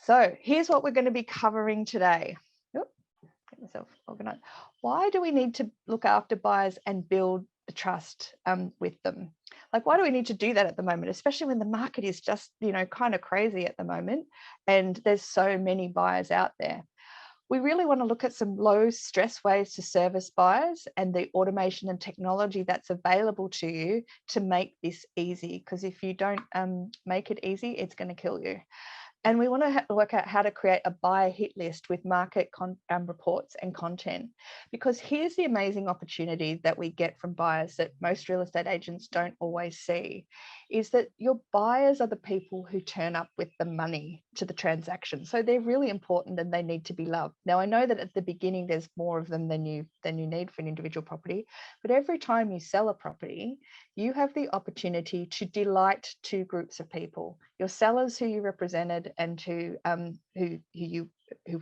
So here's what we're going to be covering today. Oop, get myself organized. Why do we need to look after buyers and build the trust with them? Like, why do we need to do that at the moment, especially when the market is just, kind of crazy at the moment and there's so many buyers out there? We really want to look at some low stress ways to service buyers and the automation and technology that's available to you to make this easy. Because if you don't make it easy, it's going to kill you. And we want to work out how to create a buyer hit list with market reports and content. Because here's the amazing opportunity that we get from buyers that most real estate agents don't always see, is that your buyers are the people who turn up with the money to the transaction. So they're really important and they need to be loved. Now, I know that at the beginning, there's more of them than you need for an individual property, but every time you sell a property, you have the opportunity to delight two groups of people: your sellers who you represented and who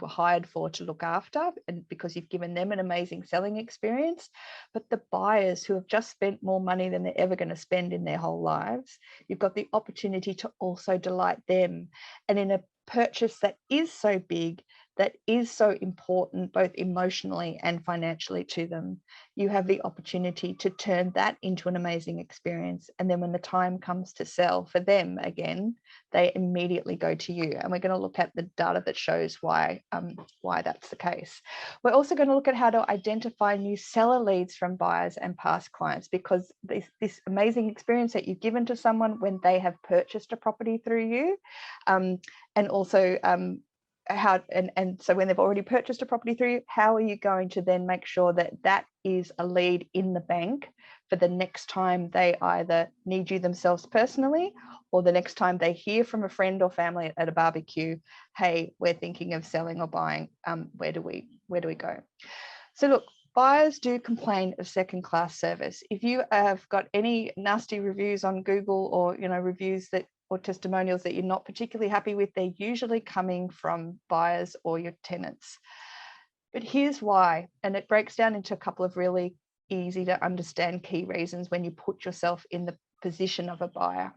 were hired for to look after, and because you've given them an amazing selling experience, but the buyers who have just spent more money than they're ever going to spend in their whole lives, you've got the opportunity to also delight them. And in a purchase that is so big, that is so important, both emotionally and financially to them, you have the opportunity to turn that into an amazing experience. And then when the time comes to sell for them again, they immediately go to you. And we're going to look at the data that shows why that's the case. We're also going to look at how to identify new seller leads from buyers and past clients, because this amazing experience that you've given to someone when they have purchased a property through you, and also so when they've already purchased a property through you, how are you going to then make sure that that is a lead in the bank for the next time they either need you themselves personally, or the next time they hear from a friend or family at a barbecue, hey, we're thinking of selling or buying, where do we go? So look, buyers do complain of second-class service. If you have got any nasty reviews on Google, or reviews or testimonials that you're not particularly happy with, they're usually coming from buyers or your tenants. But here's why, and it breaks down into a couple of really easy to understand key reasons when you put yourself in the position of a buyer.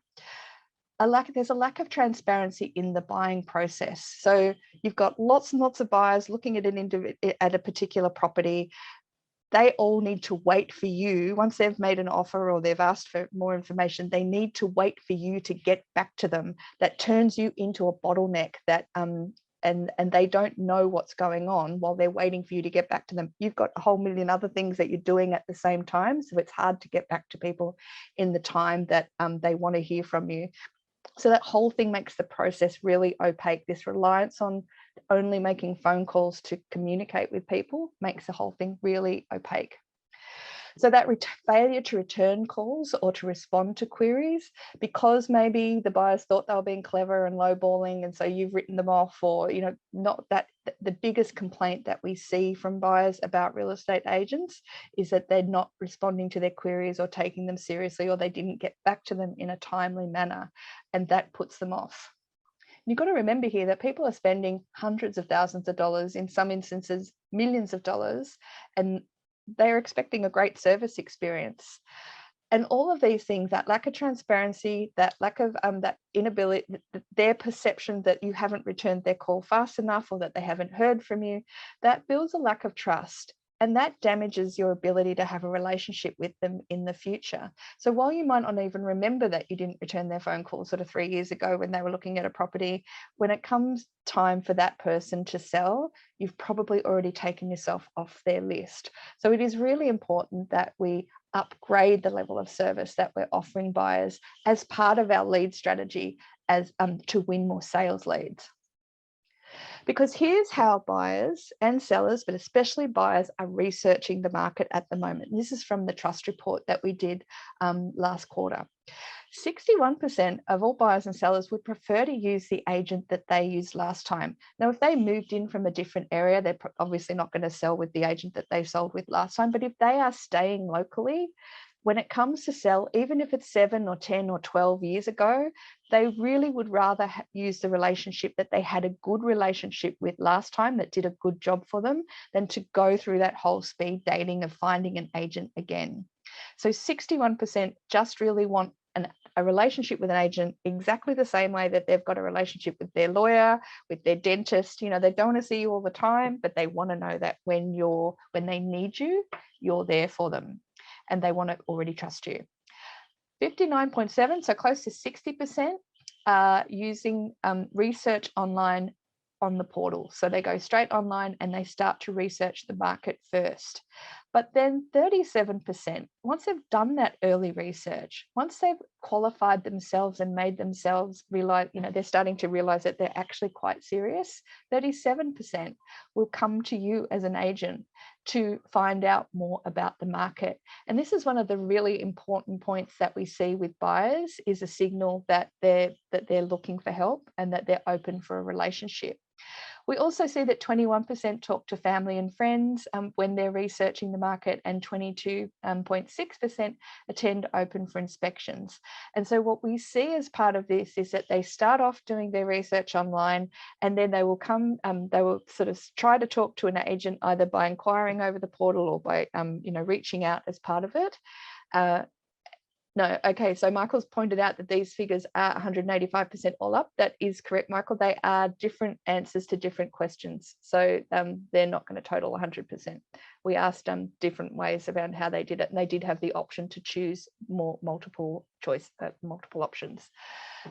There's a lack of transparency in the buying process. So you've got lots and lots of buyers looking at a particular property. They all need to wait for you. Once they've made an offer or they've asked for more information, they need to wait for you to get back to them. That turns you into a bottleneck, that and they don't know what's going on while they're waiting for you to get back to them. You've got a whole million other things that you're doing at the same time, so it's hard to get back to people in the time that they want to hear from you. So that whole thing makes the process really opaque. This reliance on only making phone calls to communicate with people makes the whole thing really opaque. So that failure to return calls or to respond to queries, because maybe the buyers thought they were being clever and lowballing, and so you've written them off, or not that. The biggest complaint that we see from buyers about real estate agents is that they're not responding to their queries or taking them seriously, or they didn't get back to them in a timely manner, and that puts them off. You've got to remember here that people are spending hundreds of thousands of dollars, in some instances millions of dollars, and they're expecting a great service experience. And all of these things, that lack of transparency, that lack of that inability, their perception that you haven't returned their call fast enough, or that they haven't heard from you, that builds a lack of trust. And that damages your ability to have a relationship with them in the future. So while you might not even remember that you didn't return their phone call sort of 3 years ago when they were looking at a property, when it comes time for that person to sell, you've probably already taken yourself off their list. So it is really important that we upgrade the level of service that we're offering buyers as part of our lead strategy, as to win more sales leads. Because here's how buyers and sellers, but especially buyers, are researching the market at the moment. And this is from the trust report that we did last quarter. 61% of all buyers and sellers would prefer to use the agent that they used last time. Now, if they moved in from a different area, they're obviously not going to sell with the agent that they sold with last time. But if they are staying locally, when it comes to sell, even if it's 7 or 10 or 12 years ago, they really would rather use the relationship that they had a good relationship with last time, that did a good job for them, than to go through that whole speed dating of finding an agent again. So 61% just really want a relationship with an agent exactly the same way that they've got a relationship with their lawyer, with their dentist. You know, they don't want to see you all the time, but they want to know that when they need you, you're there for them, and they want to already trust you. 59.7, so close to 60%, using research online on the portal. So they go straight online and they start to research the market first. But then 37%, once they've done that early research, once they've qualified themselves and made themselves realize, you know, they're starting to realize that they're actually quite serious, 37% will come to you as an agent to find out more about the market. And this is one of the really important points that we see with buyers, is a signal that they're looking for help and that they're open for a relationship. We also see that 21% talk to family and friends when they're researching the market, and 22.6% attend open for inspections. And so what we see as part of this is that they start off doing their research online, and then they will sort of try to talk to an agent either by inquiring over the portal or by reaching out as part of it. No, okay, so Michael's pointed out that these figures are 185% all up. That is correct, Michael. They are different answers to different questions. So they're not going to total 100%. We asked different ways around how they did it, and they did have the option to choose multiple options.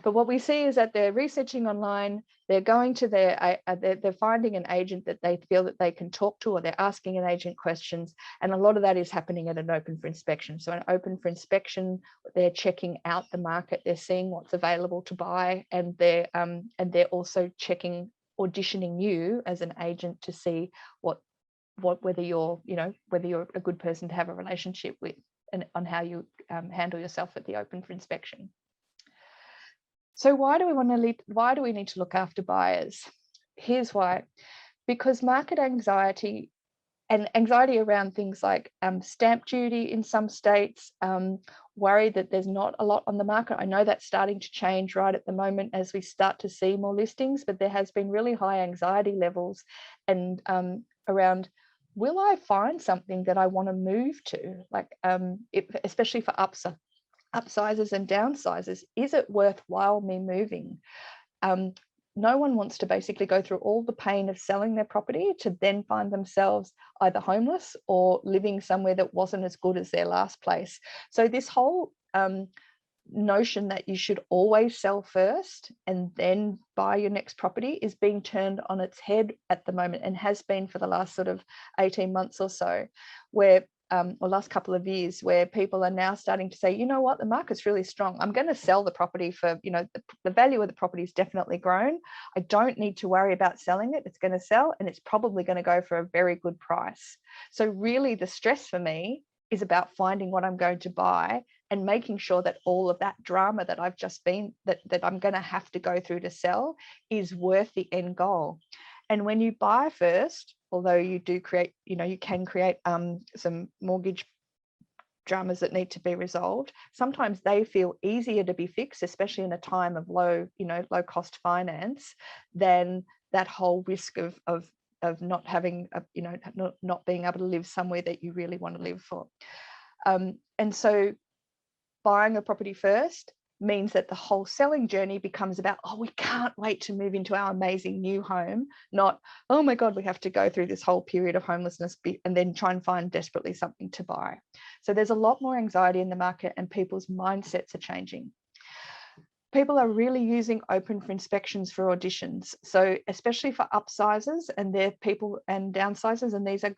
But what we see is that they're researching online, they're going to they're finding an agent that they feel that they can talk to, or they're asking an agent questions. And a lot of that is happening at an open for inspection. So an open for inspection, they're checking out the market, they're seeing what's available to buy, and they're also auditioning you as an agent to see whether you're a good person to have a relationship with, and on how you handle yourself at the open for inspection. So why do we need to look after buyers? Here's why. Because market anxiety and anxiety around things like stamp duty in some states, worry that there's not a lot on the market. I know that's starting to change right at the moment as we start to see more listings, but there has been really high anxiety levels and around, will I find something that I want to move to? Like, especially for upsizes and downsizes, is it worthwhile me moving? No one wants to basically go through all the pain of selling their property to then find themselves either homeless or living somewhere that wasn't as good as their last place. So this whole notion that you should always sell first and then buy your next property is being turned on its head at the moment, and has been for the last sort of 18 months or so, where or last couple of years, where people are now starting to say, you know what, the market's really strong. I'm going to sell the property for, the value of the property has definitely grown. I don't need to worry about selling it. It's going to sell, and it's probably going to go for a very good price. So really the stress for me is about finding what I'm going to buy and making sure that all of that drama that I've just been, that I'm going to have to go through to sell, is worth the end goal. And when you buy first, although you do create, you can create some mortgage dramas that need to be resolved, sometimes they feel easier to be fixed, especially in a time of low cost finance, than that whole risk of not having, not being able to live somewhere that you really want to live for. And so buying a property first means that the whole selling journey becomes about, oh, we can't wait to move into our amazing new home, not, oh my God, we have to go through this whole period of homelessness and then try and find desperately something to buy. So there's a lot more anxiety in the market, and people's mindsets are changing. People are really using open for inspections for auditions. So especially for upsizers and their people and downsizers, and these are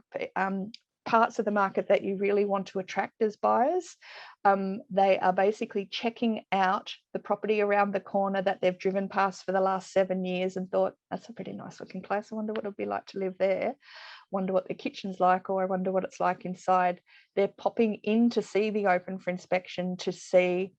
parts of the market that you really want to attract as buyers. They are basically checking out the property around the corner that they've driven past for the last 7 years and thought, that's a pretty nice looking place. I wonder what it'd be like to live there. Wonder what the kitchen's like, or I wonder what it's like inside. They're popping in to see the open for inspection to see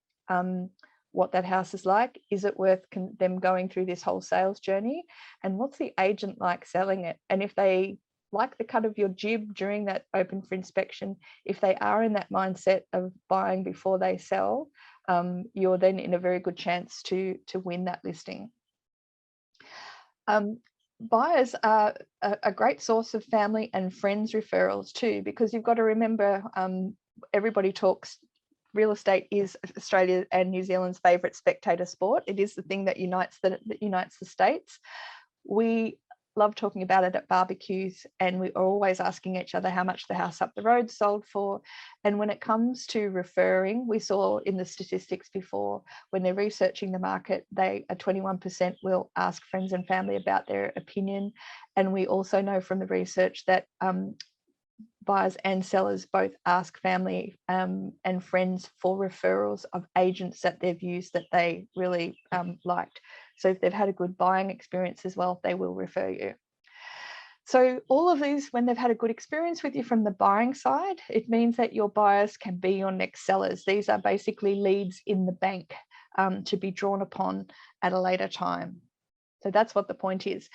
what that house is like. Is it worth them going through this whole sales journey? And what's the agent like selling it? And if they like the cut of your jib during that open for inspection, if they are in that mindset of buying before they sell, you're then in a very good chance to win that listing. Buyers are a great source of family and friends referrals too, because you've got to remember, everybody talks real estate is Australia and New Zealand's favourite spectator sport. It is the thing that unites the states. We love talking about it at barbecues, and we are always asking each other how much the house up the road sold for. And when it comes to referring, we saw in the statistics before, when they're researching the market, 21% will ask friends and family about their opinion. And we also know from the research that buyers and sellers both ask family and friends for referrals of agents that they've used that they really liked. So if they've had a good buying experience as well, they will refer you. So all of these, when they've had a good experience with you from the buying side, it means that your buyers can be your next sellers. These are basically leads in the bank to be drawn upon at a later time. So that's what the point is.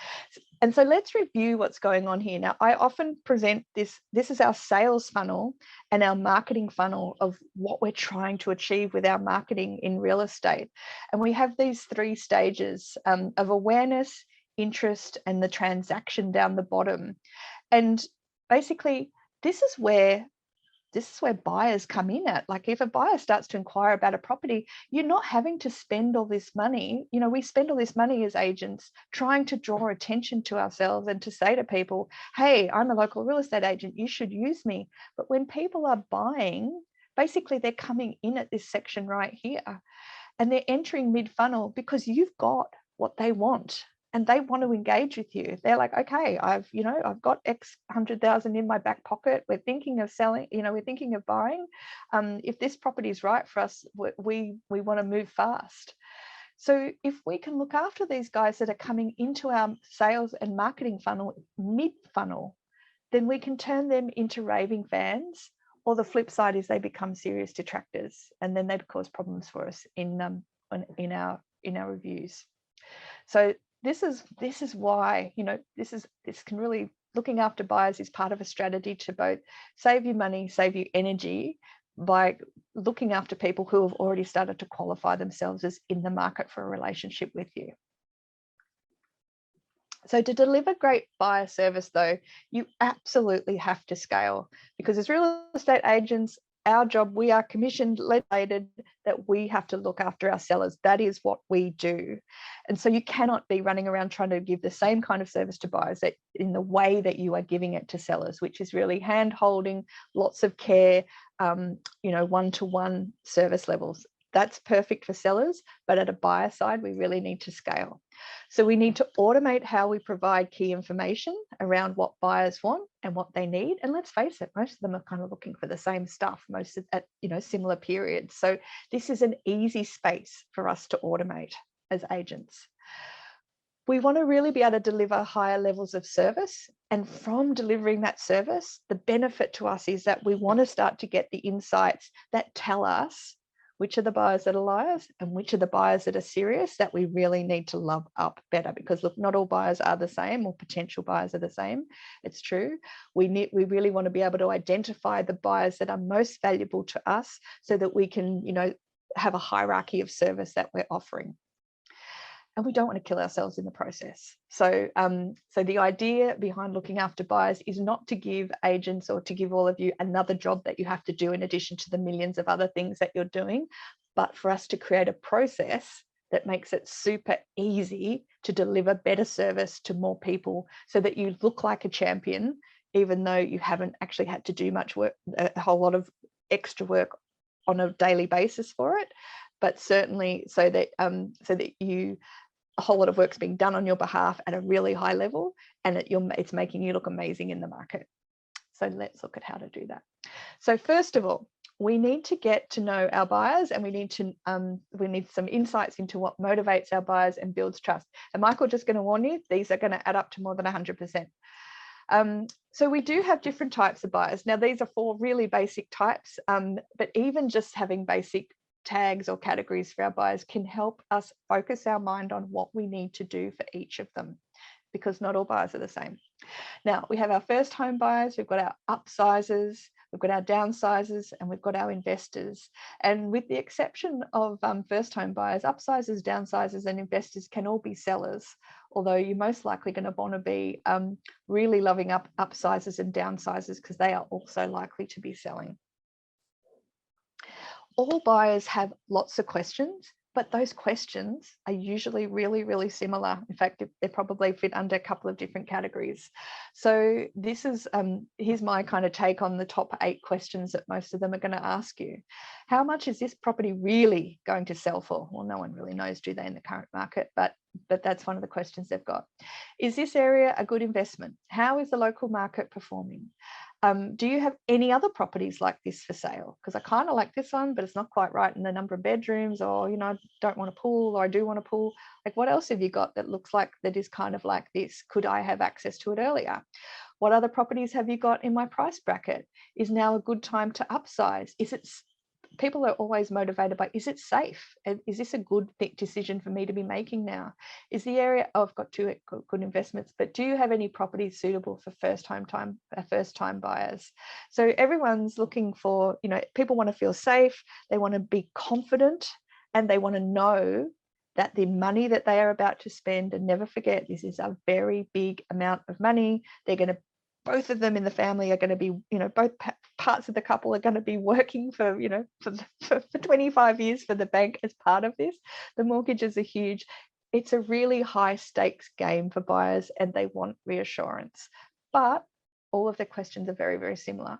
And so let's review what's going on here. Now, I often present this is our sales funnel and our marketing funnel of what we're trying to achieve with our marketing in real estate. And we have these 3 stages of awareness, interest, and the transaction down the bottom. And basically, this is where buyers come in at. Like, if a buyer starts to inquire about a property, you're not having to spend all this money. You know, we spend all this money as agents trying to draw attention to ourselves and to say to people, hey, I'm a local real estate agent, you should use me. But when people are buying, basically they're coming in at this section right here, and they're entering mid-funnel because you've got what they want. And they want to engage with you. They're like, okay, I've got X 100,000 in my back pocket. We're thinking of selling, we're thinking of buying. If this property is right for us, we want to move fast. So if we can look after these guys that are coming into our sales and marketing funnel, mid-funnel, then we can turn them into raving fans. Or the flip side is they become serious detractors, and then they cause problems for us in our reviews. So this is why, this can really, looking after buyers is part of a strategy to both save you money, save you energy by looking after people who have already started to qualify themselves as in the market for a relationship with you. So to deliver great buyer service, though, you absolutely have to scale, because as real estate agents, our job, we are commissioned, legislated, that we have to look after our sellers. That is what we do. And so you cannot be running around trying to give the same kind of service to buyers that in the way that you are giving it to sellers, which is really hand-holding, lots of care, one-to-one service levels. That's perfect for sellers, but at a buyer side, we really need to scale. So we need to automate how we provide key information around what buyers want and what they need. And let's face it, most of them are kind of looking for the same stuff, most at similar periods. So this is an easy space for us to automate as agents. We want to really be able to deliver higher levels of service. And from delivering that service, the benefit to us is that we want to start to get the insights that tell us which are the buyers that are liars and which are the buyers that are serious, that we really need to love up better. Because look, not all buyers are the same, or potential buyers are the same. It's true. We really want to be able to identify the buyers that are most valuable to us, so that we can, have a hierarchy of service that we're offering. And we don't want to kill ourselves in the process. So the idea behind looking after buyers is not to give agents or to give all of you another job that you have to do in addition to the millions of other things that you're doing, but for us to create a process that makes it super easy to deliver better service to more people, so that you look like a champion, even though you haven't actually had to do much work, a whole lot of extra work on a daily basis for it, but certainly so that a whole lot of work's being done on your behalf at a really high level, and it's making you look amazing in the market. So let's look at how to do that. So first of all, we need to get to know our buyers, and we need some insights into what motivates our buyers and builds trust. And Michael, just going to warn you, these are going to add up to more than 100%. So we do have different types of buyers. Now, these are 4 really basic types, but even just having basic tags or categories for our buyers can help us focus our mind on what we need to do for each of them, because not all buyers are the same. Now, we have our first home buyers, we've got our upsizers, we've got our downsizers, and we've got our investors. And with the exception of first home buyers, upsizers, downsizers, and investors can all be sellers, although you're most likely going to want to be really loving up upsizers and downsizers, because they are also likely to be selling. All buyers have lots of questions, but those questions are usually really, really similar. In fact, they probably fit under a couple of different categories. So this is, here's my kind of take on the top 8 questions that most of them are going to ask you. How much is this property really going to sell for? Well, no one really knows, do they, in the current market, but that's one of the questions they've got. Is this area a good investment? How is the local market performing? Do you have any other properties like this for sale? Because I kind of like this one, but it's not quite right in the number of bedrooms, or, you know, I don't want a pool, or I do want a pool. Like, what else have you got that looks like that is kind of like this? Could I have access to it earlier? What other properties have you got in my price bracket? Is now a good time to upsize? Is it, people are always motivated by, is it safe? Is this a good decision for me to be making now? Is the area, oh, I've got 2 good investments, but do you have any properties suitable for first time buyers? So everyone's looking for, you know, people want to feel safe, they want to be confident, and they want to know that the money that they are about to spend, and never forget, this is a very big amount of money. They're going to, both of them in the family are going to be, you know, both parts of the couple are going to be working for, you know, for 25 years for the bank as part of this. The mortgages are huge. It's a really high stakes game for buyers, and they want reassurance. But all of the questions are very, very similar.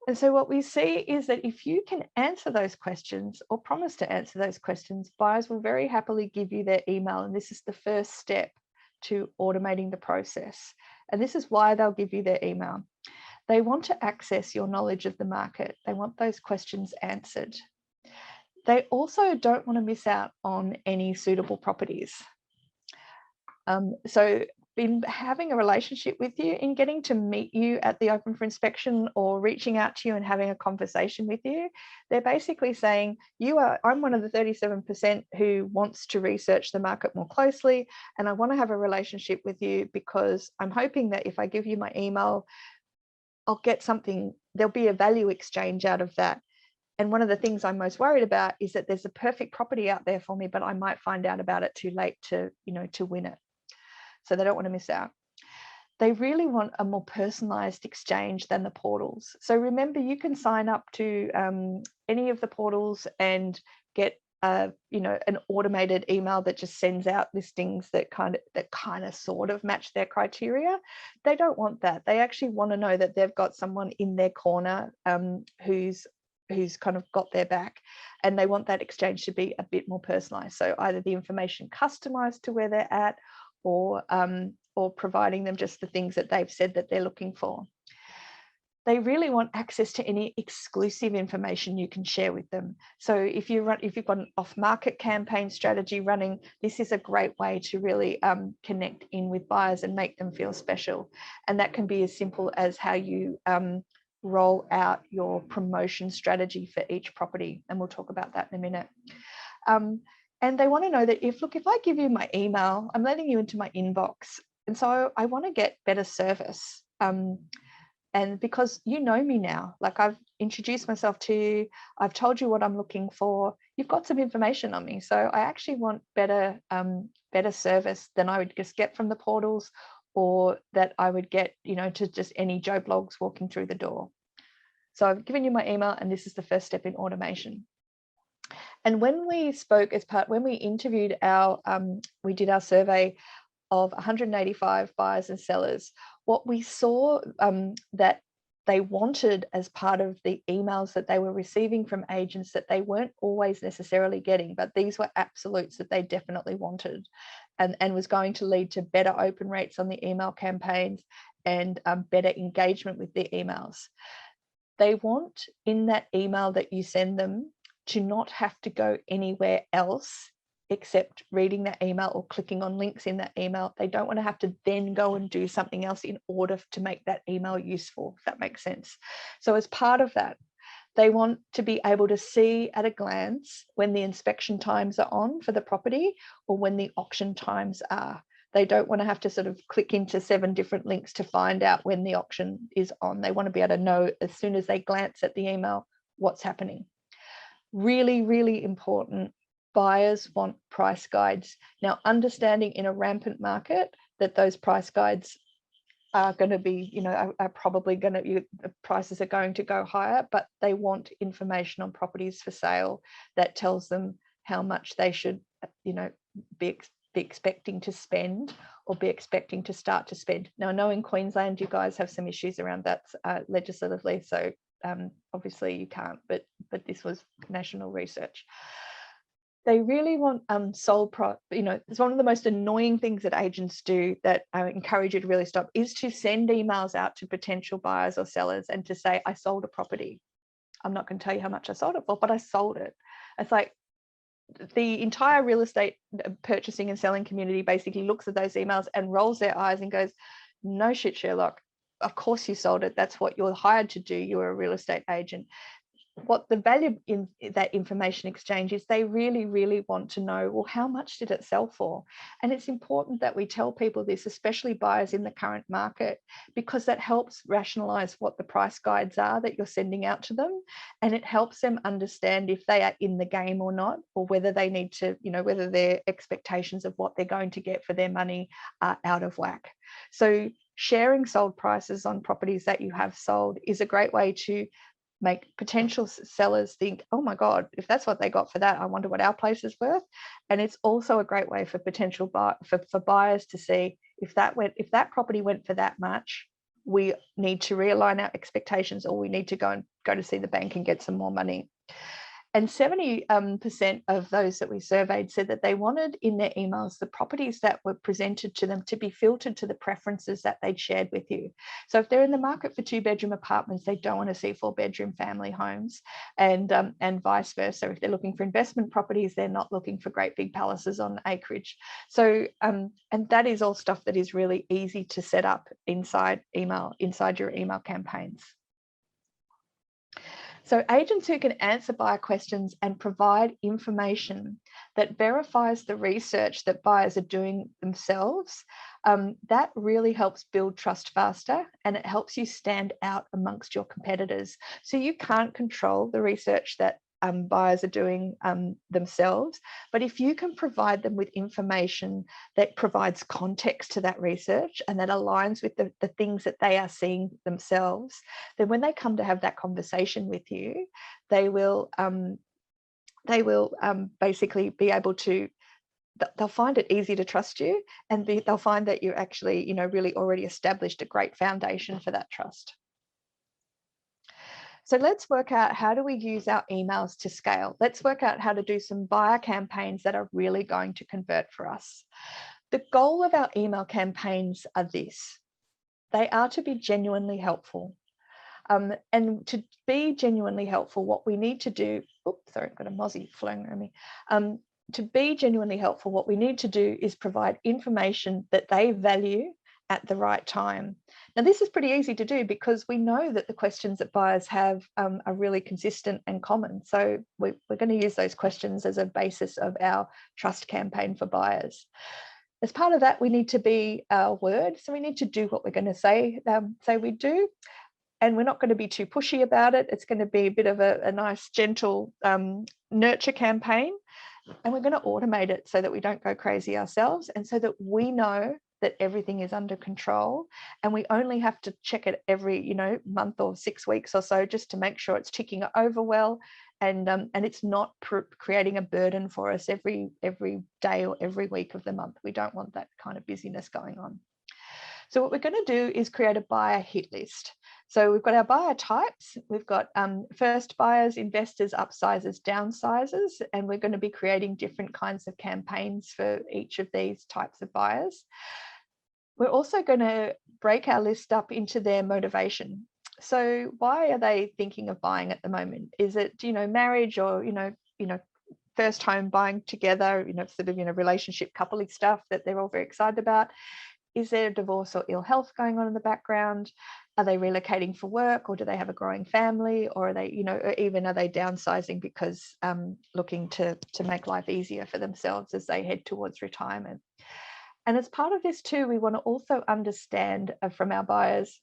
And so what we see is that if you can answer those questions, or promise to answer those questions, buyers will very happily give you their email. And this is the first step to automating the process. And this is why they'll give you their email. They want to access your knowledge of the market. They want those questions answered. They also don't want to miss out on any suitable properties. So in having a relationship with you, in getting to meet you at the open for inspection, or reaching out to you and having a conversation with you, they're basically saying, I'm one of the 37% who wants to research the market more closely, and I want to have a relationship with you because I'm hoping that if I give you my email, I'll get something, there'll be a value exchange out of that. And one of the things I'm most worried about is that there's a perfect property out there for me, but I might find out about it too late to, you know, to win it. So they don't want to miss out. They really want a more personalized exchange than the portals. So remember, you can sign up to any of the portals and get you know, an automated email that just sends out listings that kind of sort of match their criteria. They don't want that. They actually want to know that they've got someone in their corner who's kind of got their back, and they want that exchange to be a bit more personalized. So either the information customized to where they're at, or providing them just the things that they've said that they're looking for. They really want access to any exclusive information you can share with them. So if you've got an off-market campaign strategy running, this is a great way to really connect in with buyers and make them feel special. And that can be as simple as how you roll out your promotion strategy for each property. And we'll talk about that in a minute. And they want to know that if I give you my email, I'm letting you into my inbox. And so I want to get better service. And because you know me now, like I've introduced myself to you, I've told you what I'm looking for, you've got some information on me. So I actually want better service than I would just get from the portals, or that I would get, you know, to just any Joe Blogs walking through the door. So I've given you my email, and this is the first step in automation. And when we spoke when we interviewed we did our survey of 185 buyers and sellers, what we saw that they wanted as part of the emails that they were receiving from agents that they weren't always necessarily getting, but these were absolutes that they definitely wanted, and was going to lead to better open rates on the email campaigns and better engagement with their emails. They want in that email that you send them to not have to go anywhere else except reading that email or clicking on links in that email. They don't want to have to then go and do something else in order to make that email useful, if that makes sense. So as part of that, they want to be able to see at a glance when the inspection times are on for the property, or when the auction times are. They don't want to have to sort of click into 7 different links to find out when the auction is on. They want to be able to know as soon as they glance at the email what's happening. Really, really important. Buyers want price guides. Now, understanding in a rampant market that those price guides are going to be, are probably going to, the prices are going to go higher, but they want information on properties for sale that tells them how much they should, be expecting to spend or be expecting to start to spend. Now, I know in Queensland, you guys have some issues around that legislatively, so obviously you can't, but this was national research. They really want sold it's one of the most annoying things that agents do that I encourage you to really stop, is to send emails out to potential buyers or sellers and to say, I sold a property. I'm not going to tell you how much I sold it for, but I sold it. It's like the entire real estate purchasing and selling community basically looks at those emails and rolls their eyes and goes, no shit, Sherlock. Of course you sold it. That's what you're hired to do. You're a real estate agent. What the value in that information exchange is, they really, really want to know, well, how much did it sell for? And it's important that we tell people this, especially buyers in the current market, because that helps rationalize what the price guides are that you're sending out to them. And it helps them understand if they are in the game or not, or whether they need to, whether their expectations of what they're going to get for their money are out of whack. So sharing sold prices on properties that you have sold is a great way to make potential sellers think, oh my God, if that's what they got for that, I wonder what our place is worth. And it's also a great way for potential for buyers to see, if that property went for that much, we need to realign our expectations, or we need to go to see the bank and get some more money. And 70% of those that we surveyed said that they wanted in their emails the properties that were presented to them to be filtered to the preferences that they'd shared with you. So if they're in the market for 2-bedroom apartments, they don't want to see 4-bedroom family homes, and vice versa. If they're looking for investment properties, they're not looking for great big palaces on acreage. So and that is all stuff that is really easy to set up inside your email campaigns. So agents who can answer buyer questions and provide information that verifies the research that buyers are doing themselves, that really helps build trust faster, and it helps you stand out amongst your competitors. So you can't control the research that buyers are doing themselves, but if you can provide them with information that provides context to that research and that aligns with the things that they are seeing themselves, then when they come to have that conversation with you, they will basically be able to, they'll find it easy to trust you, and they'll find that you're actually really already established a great foundation for that trust. So let's work out, how do we use our emails to scale? Let's work out how to do some buyer campaigns that are really going to convert for us. The goal of our email campaigns are this: they are to be genuinely helpful. And to be genuinely helpful, what we need to do, oops, sorry, I've got a mozzie flying around me. To be genuinely helpful, what we need to do is provide information that they value at the right time. Now, this is pretty easy to do because we know that the questions that buyers have are really consistent and common. So we're going to use those questions as a basis of our trust campaign for buyers. As part of that, we need to be our word. So we need to do what we're going to say we do. And we're not going to be too pushy about it. It's going to be a bit of a nice, gentle nurture campaign. And we're going to automate it so that we don't go crazy ourselves, and so that we know that everything is under control, and we only have to check it every month or 6 weeks or so, just to make sure it's ticking over well, and it's not creating a burden for us every day or every week of the month. We don't want that kind of busyness going on. So what we're going to do is create a buyer hit list. So we've got our buyer types. We've got first buyers, investors, upsizers, downsizers, and we're going to be creating different kinds of campaigns for each of these types of buyers. We're also going to break our list up into their motivation. So why are they thinking of buying at the moment? Is it, marriage, or, first home buying together, sort of, relationship coupley stuff that they're all very excited about? Is there a divorce or ill health going on in the background? Are they relocating for work, or do they have a growing family, or are they, or even are they downsizing because looking to make life easier for themselves as they head towards retirement? And as part of this too, we want to also understand from our buyers,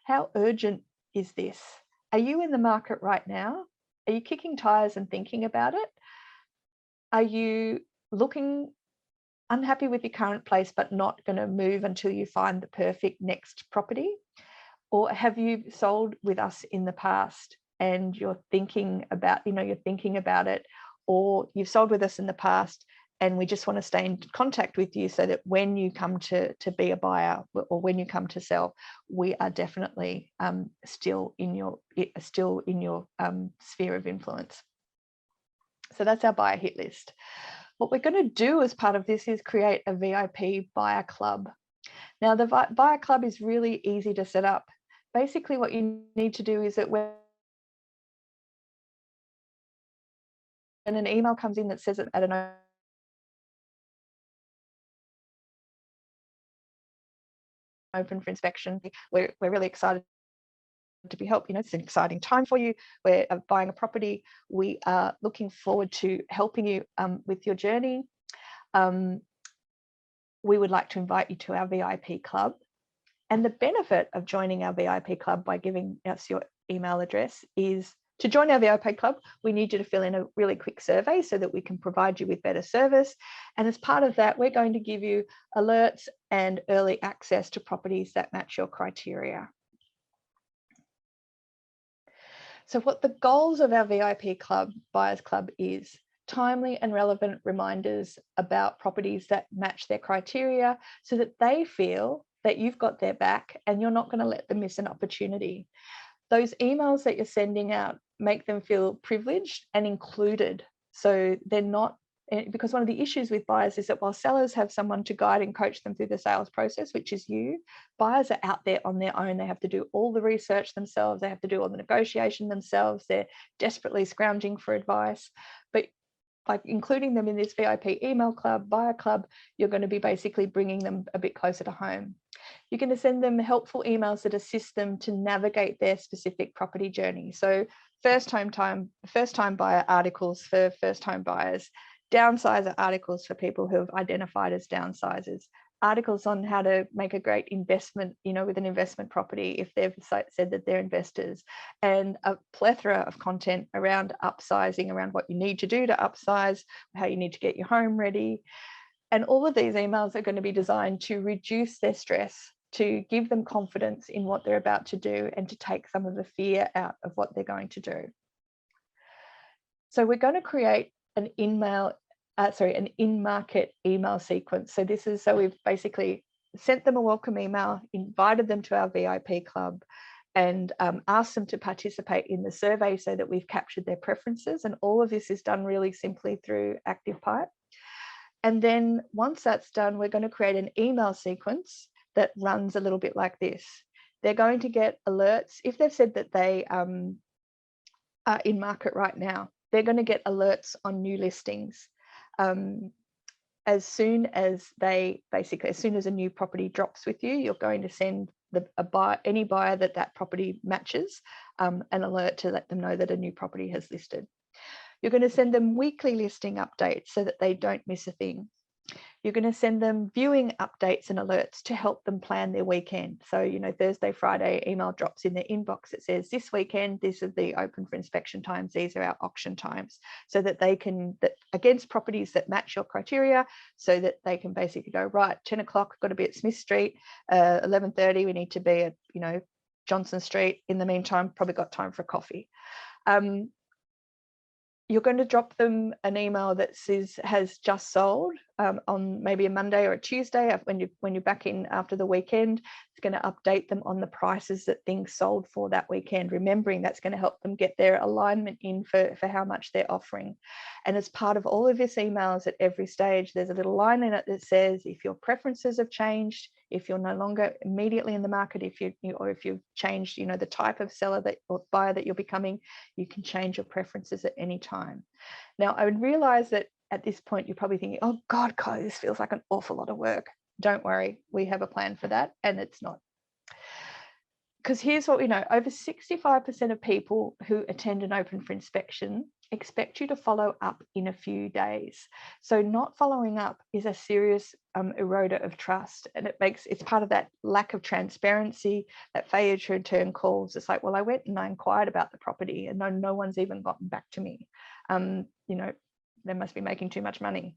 how urgent is this? Are you in the market right now? Are you kicking tires and thinking about it? Are you looking unhappy with your current place but not going to move until you find the perfect next property? Or have you sold with us in the past and you're thinking about, you're thinking about it, or you've sold with us in the past and we just want to stay in contact with you so that when you come to be a buyer or when you come to sell, we are definitely still in your sphere of influence. So that's our buyer hit list. What we're going to do as part of this is create a VIP buyer club. Now, the buyer club is really easy to set up. Basically, what you need to do is that when an email comes in that says at an open for inspection, we're really excited to be helping. It's an exciting time for you. We're buying a property. We are looking forward to helping you with your journey. We would like to invite you to our VIP club. And the benefit of joining our VIP club by giving us your email address is to join our VIP club, we need you to fill in a really quick survey so that we can provide you with better service. And as part of that, we're going to give you alerts and early access to properties that match your criteria. So what the goals of our VIP club, Buyers Club, is timely and relevant reminders about properties that match their criteria so that they feel that you've got their back and you're not going to let them miss an opportunity. Those emails that you're sending out make them feel privileged and included. So they're not, because one of the issues with buyers is that while sellers have someone to guide and coach them through the sales process, which is you, buyers are out there on their own. They have to do all the research themselves. They have to do all the negotiation themselves. They're desperately scrounging for advice. But by including them in this VIP email club, buyer club, you're going to be basically bringing them a bit closer to home. You're going to send them helpful emails that assist them to navigate their specific property journey. So first time buyer articles for first home buyers, downsizer articles for people who have identified as downsizers, articles on how to make a great investment, with an investment property if they've said that they're investors, and a plethora of content around upsizing, around what you need to do to upsize, how you need to get your home ready. And all of these emails are going to be designed to reduce their stress, to give them confidence in what they're about to do, and to take some of the fear out of what they're going to do. So we're going to create an in-market email sequence. So we've basically sent them a welcome email, invited them to our VIP club, and asked them to participate in the survey so that we've captured their preferences. And all of this is done really simply through Activepipe. And then once that's done, we're going to create an email sequence that runs a little bit like this. They're going to get alerts. If they've said that they are in market right now, they're going to get alerts on new listings. As soon as a new property drops with you, you're going to send any buyer that property matches an alert to let them know that a new property has listed. You're going to send them weekly listing updates so that they don't miss a thing. You're going to send them viewing updates and alerts to help them plan their weekend. So, Thursday, Friday, email drops in their inbox that says, this weekend, these are the open for inspection times, these are our auction times, so that they can, against properties that match your criteria, so that they can basically go, right, 10 o'clock, got to be at Smith Street, 11:30, we need to be at, Johnson Street. In the meantime, probably got time for a coffee. You're going to drop them an email that says has just sold on maybe a Monday or a Tuesday when you're back in after the weekend. It's going to update them on the prices that things sold for that weekend, remembering that's going to help them get their alignment in for how much they're offering. And as part of all of this emails at every stage, there's a little line in it that says if your preferences have changed, if you're no longer immediately in the market, if you've changed, the type of seller or buyer that you're becoming, you can change your preferences at any time. Now, I would realize that at this point, you're probably thinking, oh God, Chloe, this feels like an awful lot of work. Don't worry, we have a plan for that, and it's not. Because here's what we know, over 65% of people who attend an open for inspection expect you to follow up in a few days. So not following up is a serious eroder of trust, and it's part of that lack of transparency, that failure to return calls. It's like, well, I went and I inquired about the property and no one's even gotten back to me. They must be making too much money.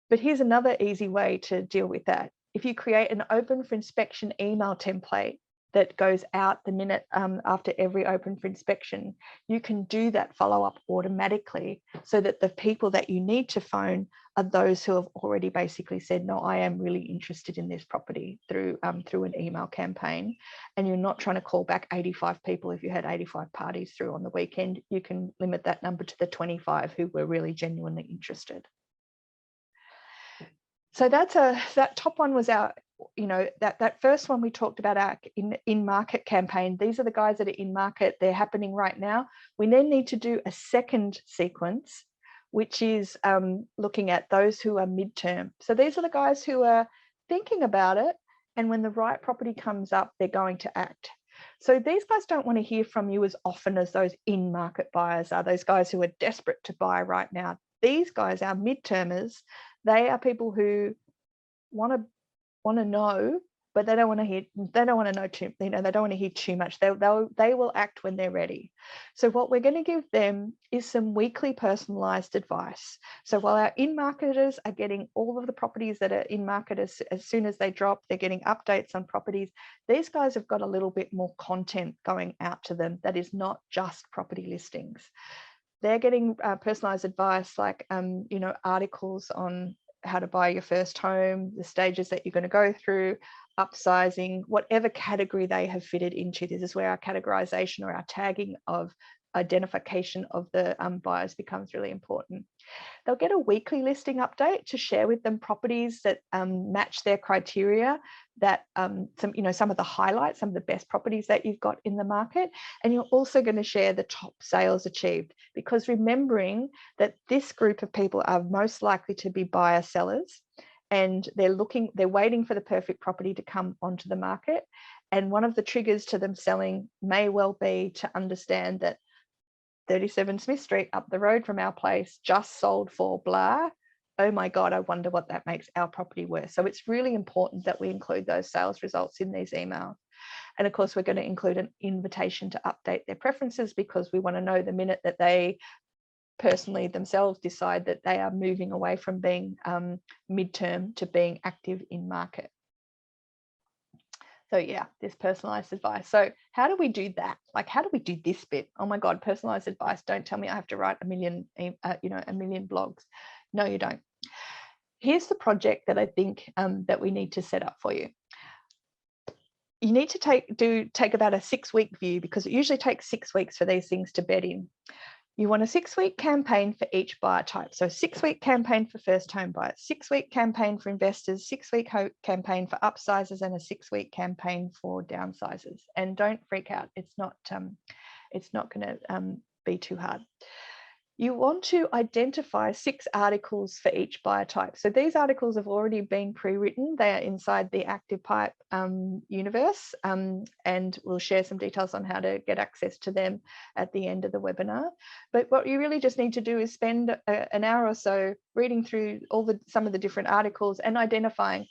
But here's another easy way to deal with that. If you create an open for inspection email template that goes out the minute after every open for inspection, you can do that follow-up automatically so that the people that you need to phone are those who have already basically said, no, I am really interested in this property through an email campaign. And you're not trying to call back 85 people. If you had 85 parties through on the weekend, you can limit that number to the 25 who were really genuinely interested. So that top one was our, that first one we talked about, our in-market campaign. These are the guys that are in market. They're happening right now. We then need to do a second sequence, which is looking at those who are midterm. So these are the guys who are thinking about it, and when the right property comes up, they're going to act. So these guys don't want to hear from you as often as those in-market buyers are, those guys who are desperate to buy right now. These guys, our midtermers, they are people who want to know, but they don't want to hear. They don't want to know too. They don't want to hear too much. They will act when they're ready. So what we're going to give them is some weekly personalised advice. So while our in-marketers are getting all of the properties that are in market as soon as they drop, they're getting updates on properties. These guys have got a little bit more content going out to them that is not just property listings. They're getting personalized advice like, articles on how to buy your first home, the stages that you're going to go through, upsizing, whatever category they have fitted into. This is where our categorization or our tagging of identification of the buyers becomes really important. They'll get a weekly listing update to share with them properties that match their criteria, that some of the highlights, some of the best properties that you've got in the market. And you're also going to share the top sales achieved, because remembering that this group of people are most likely to be buyer sellers, and they're waiting for the perfect property to come onto the market. And one of the triggers to them selling may well be to understand that 37 Smith Street up the road from our place just sold for blah. Oh my God, I wonder what that makes our property worth. So it's really important that we include those sales results in these emails. And of course, we're going to include an invitation to update their preferences, because we want to know the minute that they personally themselves decide that they are moving away from being midterm to being active in market. So yeah, this personalized advice. So how do we do that? Like, how do we do this bit? Oh my God, personalized advice. Don't tell me I have to write a million blogs. No, you don't. Here's the project that I think that we need to set up for you. You need to take about a 6-week view, because it usually takes 6 weeks for these things to bed in. You want a 6-week campaign for each buyer type. So 6-week campaign for first home buyers, 6-week campaign for investors, 6-week campaign for upsizers, and a 6-week campaign for downsizers. And don't freak out. It's not going to be too hard. You want to identify 6 articles for each buyer type. So these articles have already been pre-written. They are inside the Activepipe universe, and we'll share some details on how to get access to them at the end of the webinar. But what you really just need to do is spend an hour or so reading through some of the different articles and identifying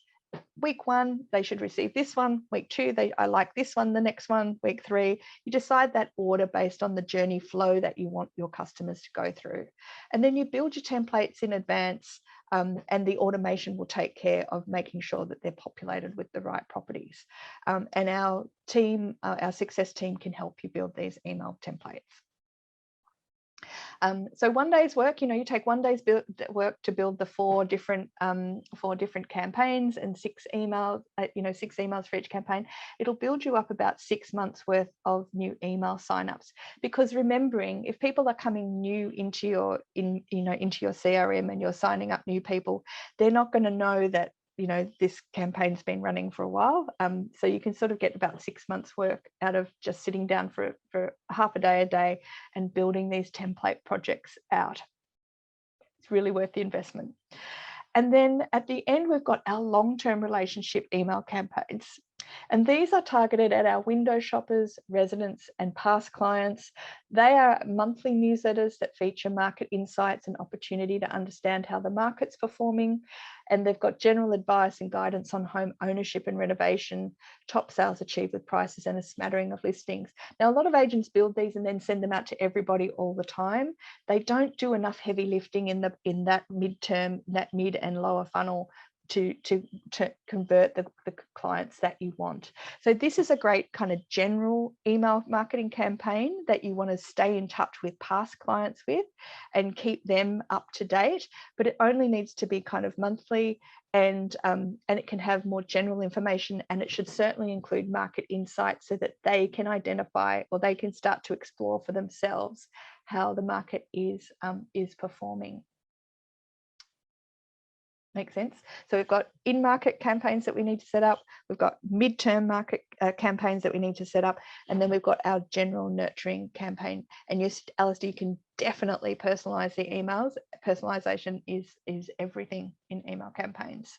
week 1, they should receive this one. Week 2, I like this one. The next one, week 3, you decide that order based on the journey flow that you want your customers to go through. And then you build your templates in advance, and the automation will take care of making sure that they're populated with the right properties. And our team, our success team, can help you build these email templates. So one day's work, you take 1 day's work to build the 4 different campaigns and 6 emails, 6 emails for each campaign. It'll build you up about 6 months worth of new email signups. Because remembering, if people are coming new into your CRM and you're signing up new people, they're not going to know that this campaign's been running for a while. So you can sort of get about 6 months work out of just sitting down for half a day and building these template projects out. It's really worth the investment. And then at the end, we've got our long-term relationship email campaigns. And these are targeted at our window shoppers, residents, and past clients. They are monthly newsletters that feature market insights and opportunity to understand how the market's performing. And they've got general advice and guidance on home ownership and renovation, top sales achieved with prices, and a smattering of listings. Now, a lot of agents build these and then send them out to everybody all the time. They don't do enough heavy lifting in that midterm, that mid and lower funnel to convert the clients that you want. So this is a great kind of general email marketing campaign that you want to stay in touch with past clients with and keep them up to date, but it only needs to be kind of monthly, and it can have more general information, and it should certainly include market insights so that they can identify, or they can start to explore for themselves how the market is performing. Make sense? So we've got in-market campaigns that we need to set up. We've got midterm market campaigns that we need to set up. And then we've got our general nurturing campaign. And yes, Alistair, you can definitely personalize the emails. Personalization is everything in email campaigns.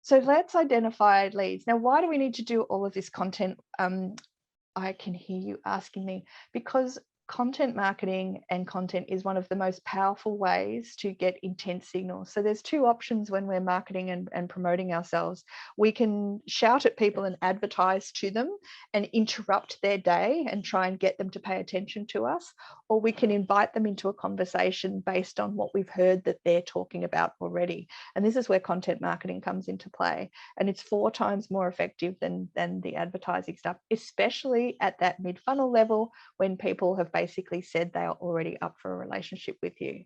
So let's identify leads. Now, why do we need to do all of this content? I can hear you asking me, because content marketing and content is one of the most powerful ways to get intent signals. So there's two options when we're marketing and promoting ourselves. We can shout at people and advertise to them and interrupt their day and try and get them to pay attention to us, or we can invite them into a conversation based on what we've heard that they're talking about already. And this is where content marketing comes into play. And it's 4 times more effective than the advertising stuff, especially at that mid-funnel level when people have basically said they are already up for a relationship with you.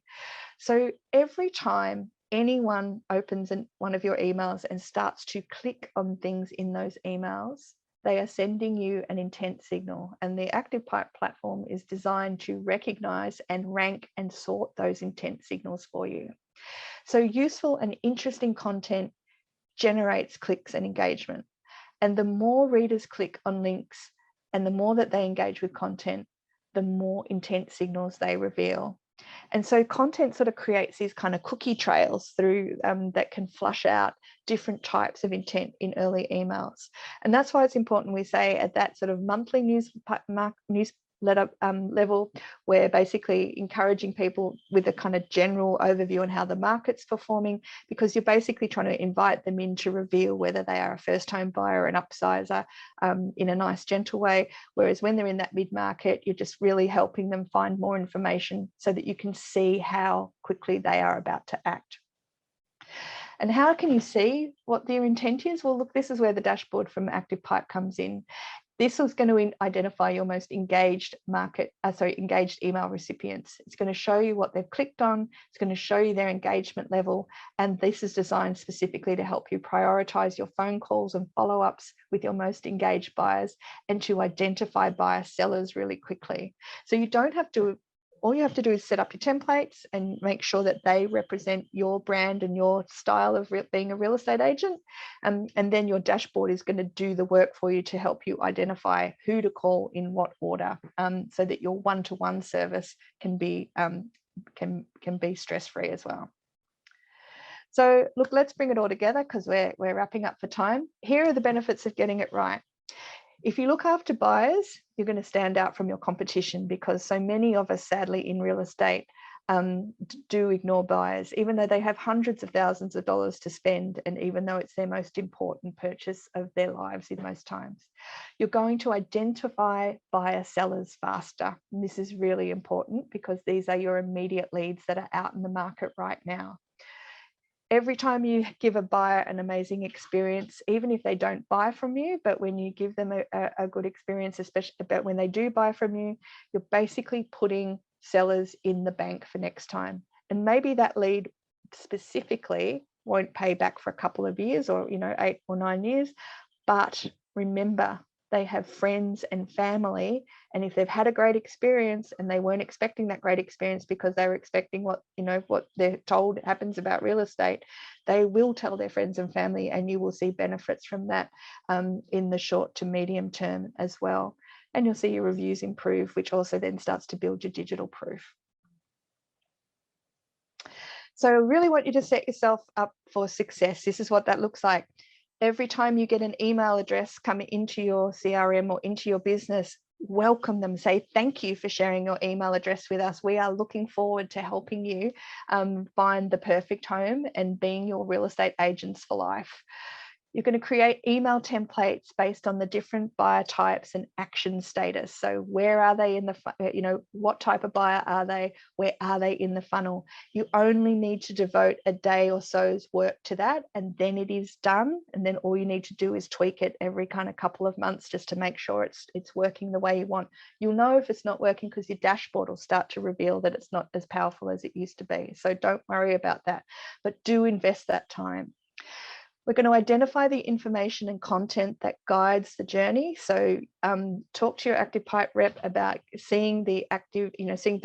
So every time anyone opens one of your emails and starts to click on things in those emails, they are sending you an intent signal. And the Activepipe platform is designed to recognize and rank and sort those intent signals for you. So useful and interesting content generates clicks and engagement. And the more readers click on links and the more that they engage with content, the more intent signals they reveal. And so content sort of creates these kind of cookie trails through that can flush out different types of intent in early emails. And that's why it's important we say at that sort of monthly newsletter level, we're basically encouraging people with a kind of general overview on how the market's performing, because you're basically trying to invite them in to reveal whether they are a first home buyer or an upsizer in a nice, gentle way. Whereas when they're in that mid-market, you're just really helping them find more information so that you can see how quickly they are about to act. And how can you see what their intent is? Well, look, this is where the dashboard from Activepipe comes in. This is going to identify your most engaged email recipients. It's going to show you what they've clicked on. It's going to show you their engagement level. And this is designed specifically to help you prioritize your phone calls and follow-ups with your most engaged buyers and to identify buyer sellers really quickly. So you don't have to, all you have to do is set up your templates and make sure that they represent your brand and your style of being a real estate agent. And then your dashboard is going to do the work for you to help you identify who to call in what order, so that your one-to-one service can be stress-free as well. So look, let's bring it all together because we're wrapping up for time. Here are the benefits of getting it right. If you look after buyers, you're going to stand out from your competition, because so many of us, sadly, in real estate do ignore buyers, even though they have hundreds of thousands of dollars to spend, and even though it's their most important purchase of their lives in most times. You're going to identify buyer sellers faster. And this is really important because these are your immediate leads that are out in the market right now. Every time you give a buyer an amazing experience, even if they don't buy from you, but when you give them a good experience, especially about when they do buy from you, you're basically putting sellers in the bank for next time. And maybe that lead specifically won't pay back for a couple of years, or 8 or 9 years, but remember, they have friends and family, and if they've had a great experience and they weren't expecting that great experience because they were expecting what they're told happens about real estate, they will tell their friends and family, and you will see benefits from that in the short to medium term as well. And you'll see your reviews improve, which also then starts to build your digital proof. So I really want you to set yourself up for success. This is what that looks like. Every time you get an email address coming into your CRM or into your business, welcome them. Say thank you for sharing your email address with us. We are looking forward to helping you find the perfect home and being your real estate agents for life. You're going to create email templates based on the different buyer types and action status. So where are they in the, what type of buyer are they? Where are they in the funnel? You only need to devote a day or so's work to that, and then it is done. And then all you need to do is tweak it every kind of couple of months just to make sure it's working the way you want. You'll know if it's not working because your dashboard will start to reveal that it's not as powerful as it used to be. So don't worry about that, but do invest that time. We're going to identify the information and content that guides the journey. So talk to your Activepipe rep about seeing the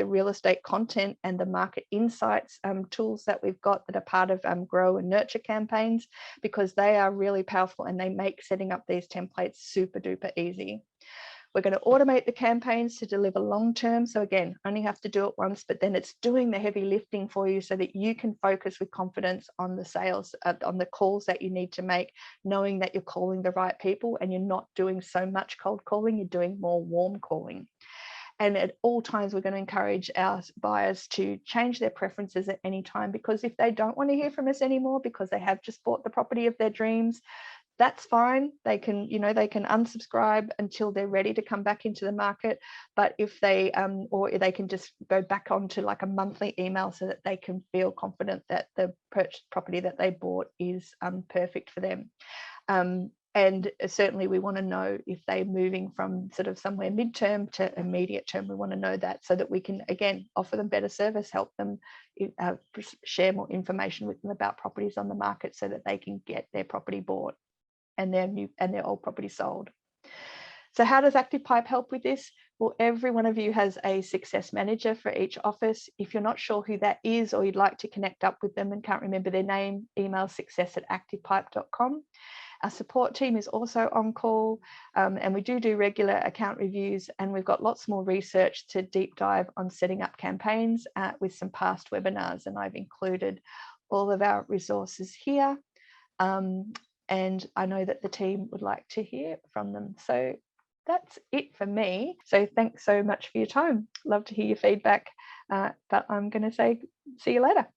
real estate content and the market insights tools that we've got that are part of grow and nurture campaigns, because they are really powerful and they make setting up these templates super duper easy. We're going to automate the campaigns to deliver long-term. So again, only have to do it once, but then it's doing the heavy lifting for you so that you can focus with confidence on the sales, on the calls that you need to make, knowing that you're calling the right people and you're not doing so much cold calling, you're doing more warm calling. And at all times, we're going to encourage our buyers to change their preferences at any time, because if they don't want to hear from us anymore because they have just bought the property of their dreams, that's fine. They can, they can unsubscribe until they're ready to come back into the market. But if they, or they can just go back onto like a monthly email so that they can feel confident that the purchased property that they bought is perfect for them. And certainly we want to know if they're moving from sort of somewhere midterm to immediate term. We want to know that so that we can, again, offer them better service, help them share more information with them about properties on the market so that they can get their property bought and their old property sold. So how does Activepipe help with this? Well, every one of you has a success manager for each office. If you're not sure who that is, or you'd like to connect up with them and can't remember their name, email success@activepipe.com. Our support team is also on call, and we do regular account reviews, and we've got lots more research to deep dive on setting up campaigns with some past webinars, and I've included all of our resources here. And I know that the team would like to hear from them. So that's it for me. So thanks so much for your time. Love to hear your feedback, but I'm going to say see you later.